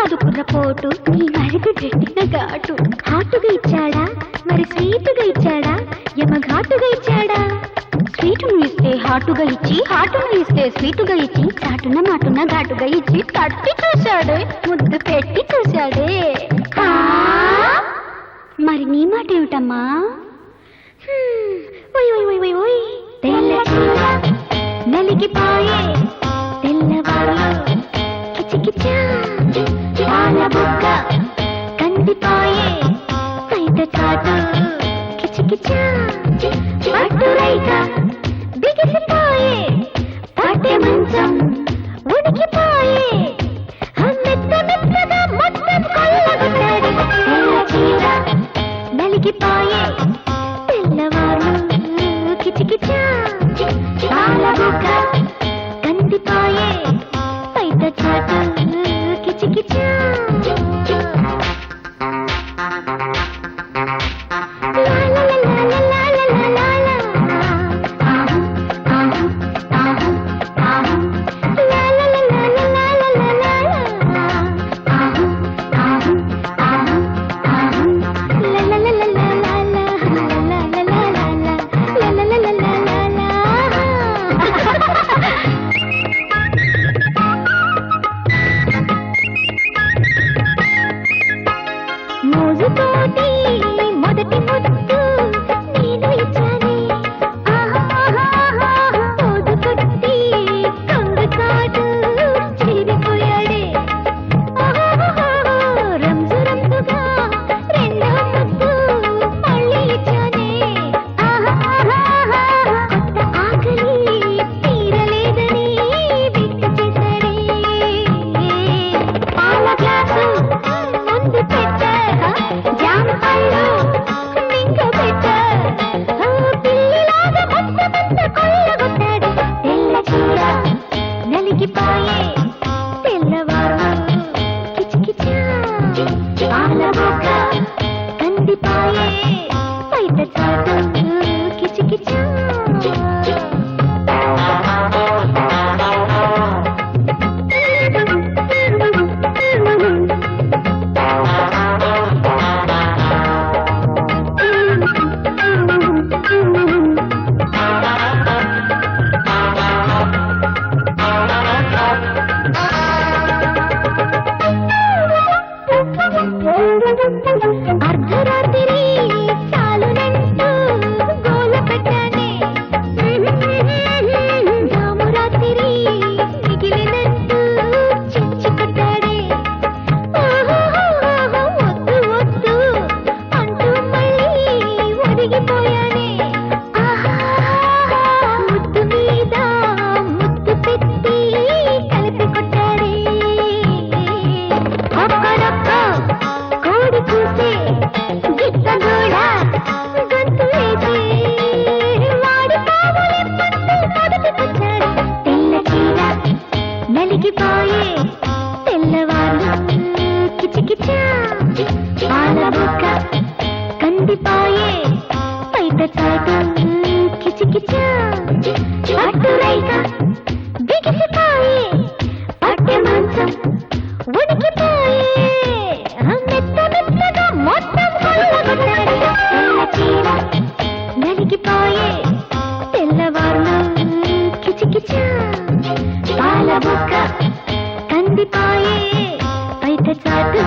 కాదు కుర్రపోటు నీ అడుగు పెట్టిన ఘాటు హాటుగా ఇచ్చాడా మరి స్వీటుగా ఇచ్చాడా యమ ఘాటుగా ఇచ్చాడా స్వీటును ఇస్తే హాటుగా ఇచ్చి హాటును ఇస్తే స్వీటుగా ఇచ్చి చాటున మాటున ఘాటుగా ఇచ్చి తట్టి చూశాడే ముద్దు పెట్టి చూశాడే మరి నీ మాట ఏమిటమ్మా నలిగిపోయే తెల్లవారు కిచకిచా పాల బుక్క కందిపోయే బయట చాటు కిచకిచా పట్టురైక బిగిసిపోయే పాటె మంచం ఉడికిపోయే మెత్త మెత్తగా మొత్తం కొల్లగొట్టాడు తెల్ల చీర నలిగిపోయే తెల్లవారు కిచకిచా పాల బుక్క కందిపోయే బయట చాటు కిచకిచా మోజుతోటి మొదటి ముద్దు నేను ఇచ్చానే మోజు కొట్టి కంగు చాటు చెరిపోయాడే రంజు రంజుగా రెండో ముద్దు మళ్ళీ ఇచ్చానే కొత్త ఆకలి తీరలేదని బిట్టు చేశాడే పాల గ్లాసు ముందు పెట్ట జామ పళ్ళు మింగ పెట్ట పిల్లిలాగా మొత్తం కొల్లగొట్టాడు తెల్ల చీర నలిగిపోయే తెల్లవారు కిచకిచా పాల బుక్క కందిపోయే బయట చాటు కిచకిచా అర్ధరాత్రి చాలునంటూ గోల పెట్టానే రామురాత్రి మిగిలినట్టు చిచ్చి కొట్టాడే వద్దు వద్దు అంటూ మళ్ళీ ఒదిగిపోయానే ముద్దు మీద ముద్దు పెట్టి కలిపి కొట్టాడే ఒక్కడొక్క కోడి చూసే గిట్ట కూడా గొంతు వేసి వాడి పావులెప్పంటూ మొదటికొచ్చాడు తెల్ల చీర నలిగిపోయే తెల్లవారు కిచకిచా పాల బుక్క కందిపోయే బయట చాటు కిచకిచా పట్టురైక బిగిసిపోయే పాటె మంచం ఉడికిపోయే మెత్త మెత్తగా మొత్తం కొల్లగొట్టాడు తెల్ల చీర నలిగిపోయే తెల్లవారు కిచకిచా పాల బుక్క కందిపోయే బయట చాటు